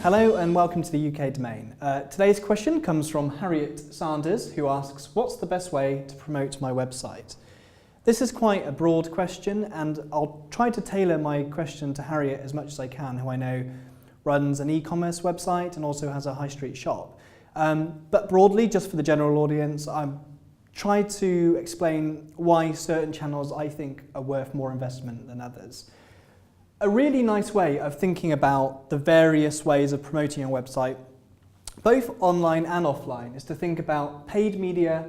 Hello and welcome to the UK Domain. Today's question comes from Harriet Sanders, who asks, what's the best way to promote my website? This is quite a broad question, and I'll try to tailor my question to Harriet as much as I can, who I know runs an e-commerce website and also has a high street shop. But broadly, just for the general audience, I'm trying to explain why certain channels I think are worth more investment than others. A really nice way of thinking about the various ways of promoting your website, both online and offline, is to think about paid media,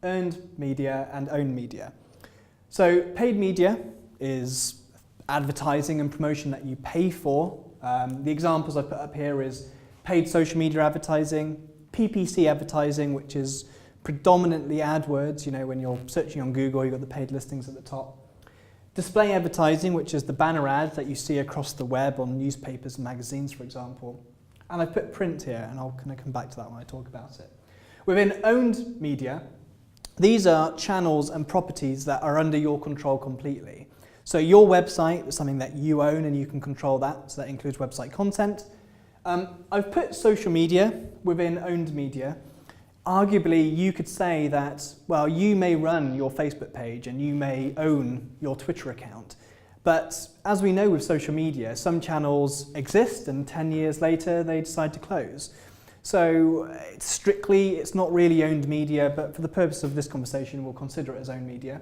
earned media, and owned media. So paid media is advertising and promotion that you pay for. The examples I put up here is paid social media advertising, PPC advertising, which is predominantly AdWords. You know, when you're searching on Google, you've got the paid listings at the top. Display advertising, which is the banner ads that you see across the web on newspapers and magazines, for example. And I've put print here, and I'll kind of come back to that when I talk about it. Within owned media, these are channels and properties that are under your control completely. So your website is something that you own and you can control that, so that includes website content. I've put social media within owned media. Arguably, you could say that, well, you may run your Facebook page and you may own your Twitter account. But as we know with social media, some channels exist and 10 years later they decide to close. So it's not really owned media, but for the purpose of this conversation, we'll consider it as owned media.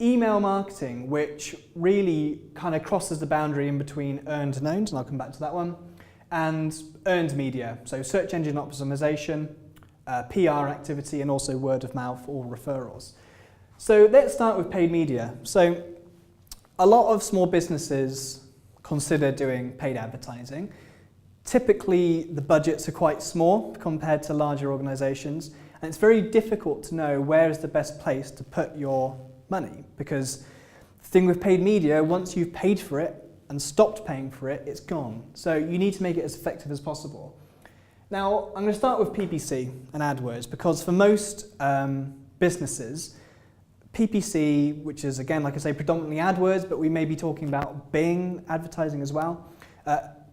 Email marketing, which really kind of crosses the boundary in between earned and owned, and I'll come back to that one, and earned media, so search engine optimization, PR activity, and also word of mouth or referrals. So let's start with paid media. So a lot of small businesses consider doing paid advertising. Typically, the budgets are quite small compared to larger organizations, and it's very difficult to know where is the best place to put your money, because the thing with paid media, once you've paid for it and stopped paying for it, it's gone. So you need to make it as effective as possible. Now, I'm going to start with PPC and AdWords, because for most businesses, PPC, which is, again, like I say, predominantly AdWords, but we may be talking about Bing advertising as well.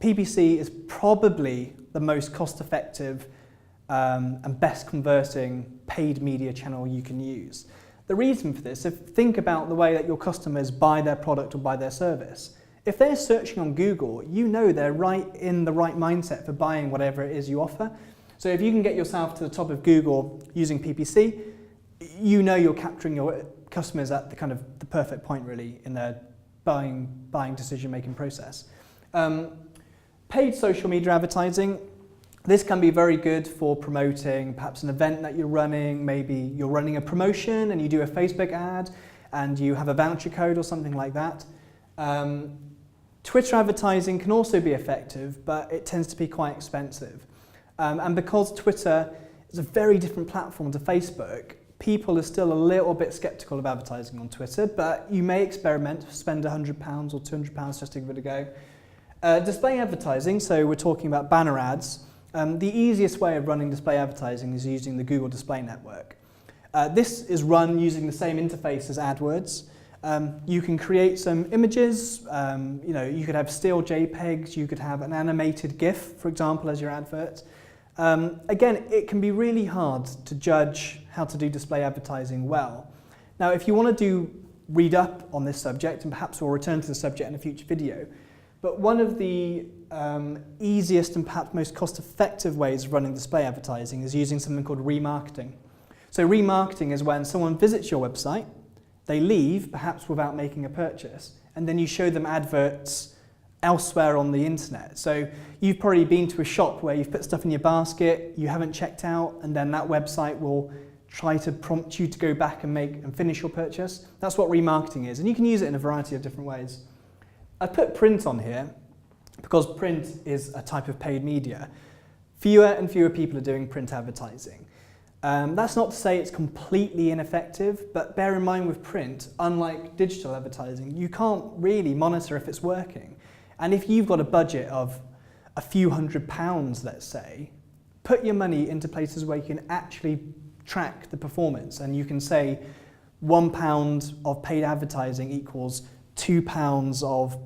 PPC is probably the most cost-effective and best converting paid media channel you can use. The reason for this, think about the way that your customers buy their product or buy their service. If they're searching on Google, you know they're right in the right mindset for buying whatever it is you offer. So if you can get yourself to the top of Google using PPC, you know you're capturing your customers at the perfect point, really, in their buying decision-making process. Paid social media advertising, this can be very good for promoting perhaps an event that you're running. Maybe you're running a promotion and you do a Facebook ad and you have a voucher code or something like that. Twitter advertising can also be effective, but it tends to be quite expensive. And because Twitter is a very different platform to Facebook, people are still a little bit skeptical of advertising on Twitter, but you may experiment, spend £100 or £200 just to give it a go. Display advertising, so we're talking about banner ads. The easiest way of running display advertising is using the Google Display Network. This is run using the same interface as AdWords. You can create some images, you could have still JPEGs, you could have an animated GIF, for example, as your advert. Again, it can be really hard to judge how to do display advertising well. Now, if you want to read up on this subject, and perhaps we'll return to the subject in a future video, but one of the easiest and perhaps most cost-effective ways of running display advertising is using something called remarketing. So remarketing is when someone visits your website, they leave, perhaps without making a purchase, and then you show them adverts elsewhere on the internet. So you've probably been to a shop where you've put stuff in your basket, you haven't checked out, and then that website will try to prompt you to go back and finish your purchase. That's what remarketing is, and you can use it in a variety of different ways. I put print on here because print is a type of paid media. Fewer and fewer people are doing print advertising. That's not to say it's completely ineffective, but bear in mind with print, unlike digital advertising, you can't really monitor if it's working. And if you've got a budget of a few £100, let's say, put your money into places where you can actually track the performance, and you can say £1 of paid advertising equals £2 of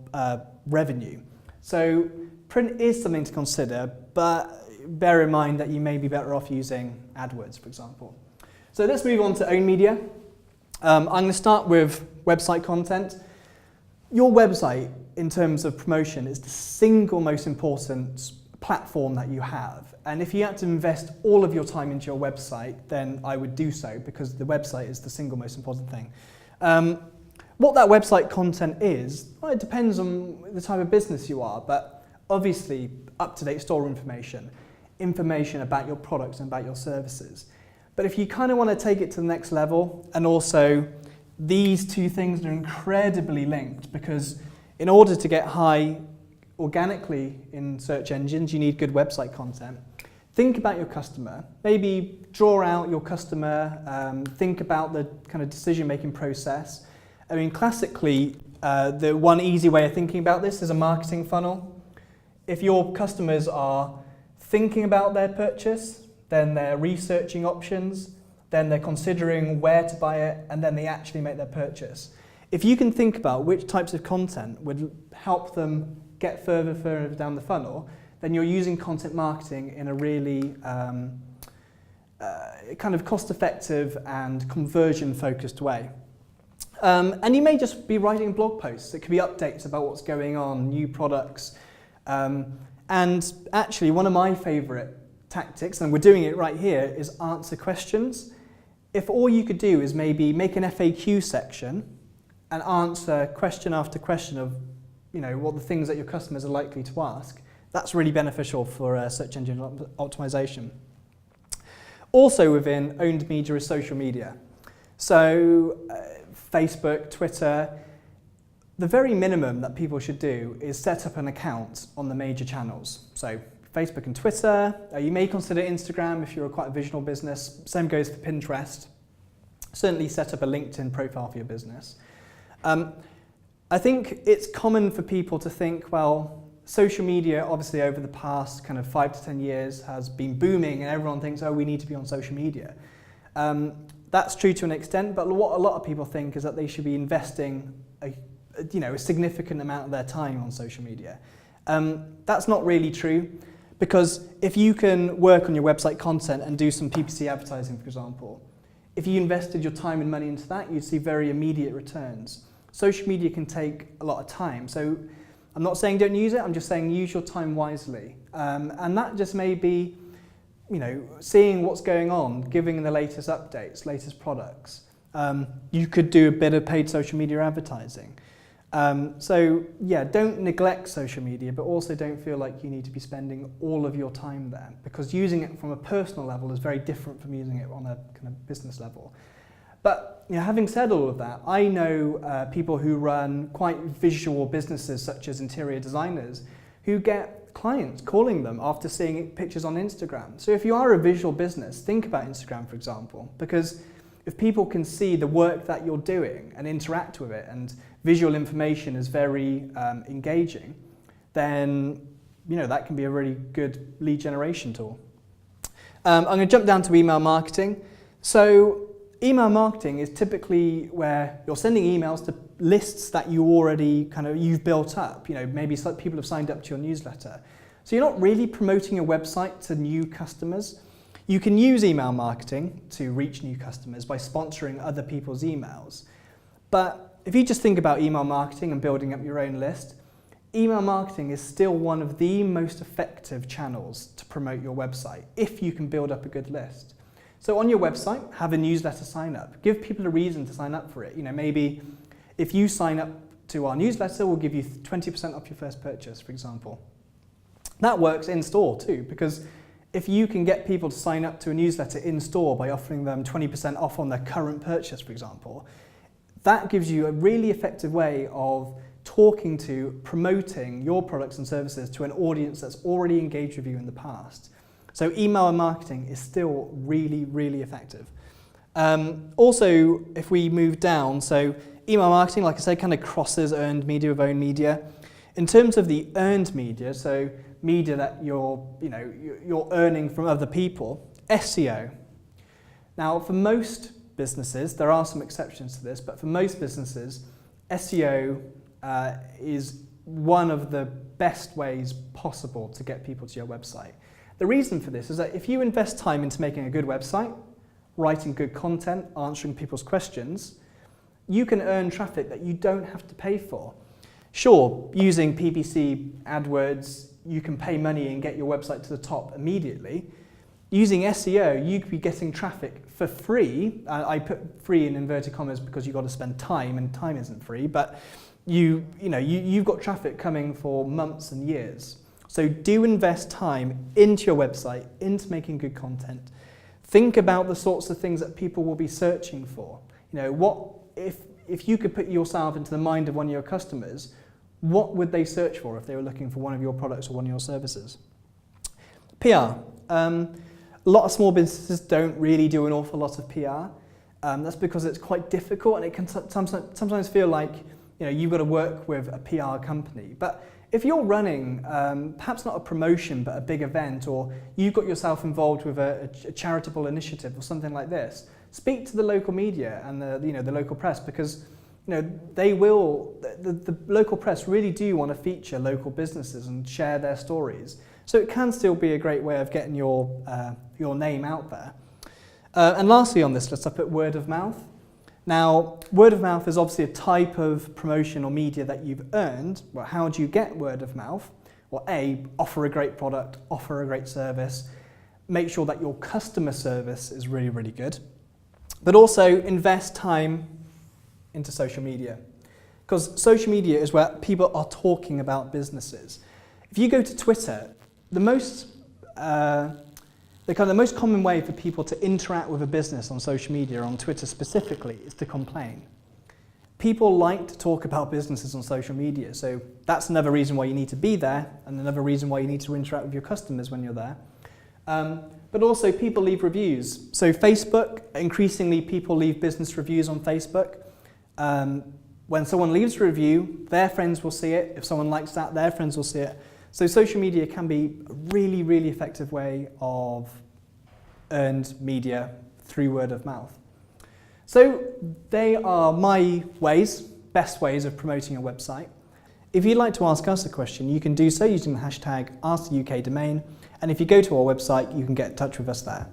revenue. So print is something to consider, but bear in mind that you may be better off using AdWords, for example. So let's move on to owned media. I'm going to start with website content. Your website, in terms of promotion, is the single most important platform that you have. And if you had to invest all of your time into your website, then I would do so, because the website is the single most important thing. What that website content is, well, it depends on the type of business you are, but obviously up-to-date store information about your products and about your services. But if you kind of want to take it to the next level, and also these two things are incredibly linked, because in order to get high organically in search engines, you need good website content. Think about your customer. Maybe draw out your customer, think about the kind of decision-making process. I mean, classically, the one easy way of thinking about this is a marketing funnel. If your customers are thinking about their purchase, then they're researching options, then they're considering where to buy it, and then they actually make their purchase. If you can think about which types of content would help them get further down the funnel, then you're using content marketing in a really kind of cost-effective and conversion-focused way. And you may just be writing blog posts. It could be updates about what's going on, new products. And actually, one of my favourite tactics, and we're doing it right here, is answer questions. If all you could do is maybe make an FAQ section and answer question after question of, what the things that your customers are likely to ask, that's really beneficial for search engine optimization. Also within owned media is social media. So Facebook, Twitter, the very minimum that people should do is set up an account on the major channels. So Facebook and Twitter, you may consider Instagram if you're quite a visual business. Same goes for Pinterest. Certainly set up a LinkedIn profile for your business. I think it's common for people to think, well, social media obviously over the past kind of 5 to 10 years has been booming and everyone thinks, oh, we need to be on social media. That's true to an extent, but what a lot of people think is that they should be investing a significant amount of their time on social media. That's not really true, because if you can work on your website content and do some PPC advertising, for example, if you invested your time and money into that, you'd see very immediate returns. Social media can take a lot of time, so I'm not saying don't use it, I'm just saying use your time wisely. And that just may be, seeing what's going on, giving the latest updates, latest products. You could do a bit of paid social media advertising. So yeah, don't neglect social media, but also don't feel like you need to be spending all of your time there, because using it from a personal level is very different from using it on a kind of business level. But having said all of that, I know people who run quite visual businesses, such as interior designers, who get clients calling them after seeing pictures on Instagram. So if you are a visual business, think about Instagram, for example, because if people can see the work that you're doing and interact with it, and visual information is very engaging, then that can be a really good lead generation tool. I'm going to jump down to email marketing. So email marketing is typically where you're sending emails to lists that you already you've built up. Maybe people have signed up to your newsletter. So you're not really promoting your website to new customers. You can use email marketing to reach new customers by sponsoring other people's emails. But if you just think about email marketing and building up your own list, email marketing is still one of the most effective channels to promote your website if you can build up a good list. So on your website, have a newsletter sign up. Give people a reason to sign up for it. Maybe if you sign up to our newsletter, we'll give you 20% off your first purchase, for example. That works in store too, because if you can get people to sign up to a newsletter in store by offering them 20% off on their current purchase, for example, that gives you a really effective way of promoting your products and services to an audience that's already engaged with you in the past. So email marketing is still really, really effective. Also, if we move down, so email marketing, like I said, kind of crosses earned media with owned media. In terms of the earned media, so media that you're earning from other people, SEO. Now, for most businesses, there are some exceptions to this, but for most businesses, SEO is one of the best ways possible to get people to your website. The reason for this is that if you invest time into making a good website, writing good content, answering people's questions, you can earn traffic that you don't have to pay for. Sure, using PPC, AdWords, you can pay money and get your website to the top immediately. Using SEO, you could be getting traffic for free. I put free in inverted commas because you've got to spend time, and time isn't free, but you've got traffic coming for months and years. So do invest time into your website, into making good content. Think about the sorts of things that people will be searching for. What if you could put yourself into the mind of one of your customers, what would they search for if they were looking for one of your products or one of your services? PR. A lot of small businesses don't really do an awful lot of PR. That's because it's quite difficult, and it can sometimes feel like you've got to work with a PR company. But if you're running perhaps not a promotion but a big event, or you've got yourself involved with a charitable initiative or something like this, speak to the local media and the local press, because the local press really do want to feature local businesses and share their stories. So it can still be a great way of getting your name out there. And lastly on this list, I put word of mouth. Now, word of mouth is obviously a type of promotion or media that you've earned. Well, how do you get word of mouth? Well, A, offer a great product, offer a great service, make sure that your customer service is really, really good, but also invest time into social media. Because social media is where people are talking about businesses. If you go to Twitter, the most common way for people to interact with a business on social media, on Twitter specifically, is to complain. People like to talk about businesses on social media, so that's another reason why you need to be there, and another reason why you need to interact with your customers when you're there. But also people leave reviews. So Facebook, increasingly people leave business reviews on Facebook. When someone leaves a review, their friends will see it. If someone likes that, their friends will see it. So social media can be a really, really effective way of earned media through word of mouth. So they are my best ways of promoting a website. If you'd like to ask us a question, you can do so using the hashtag AskTheUKDomain. And if you go to our website, you can get in touch with us there.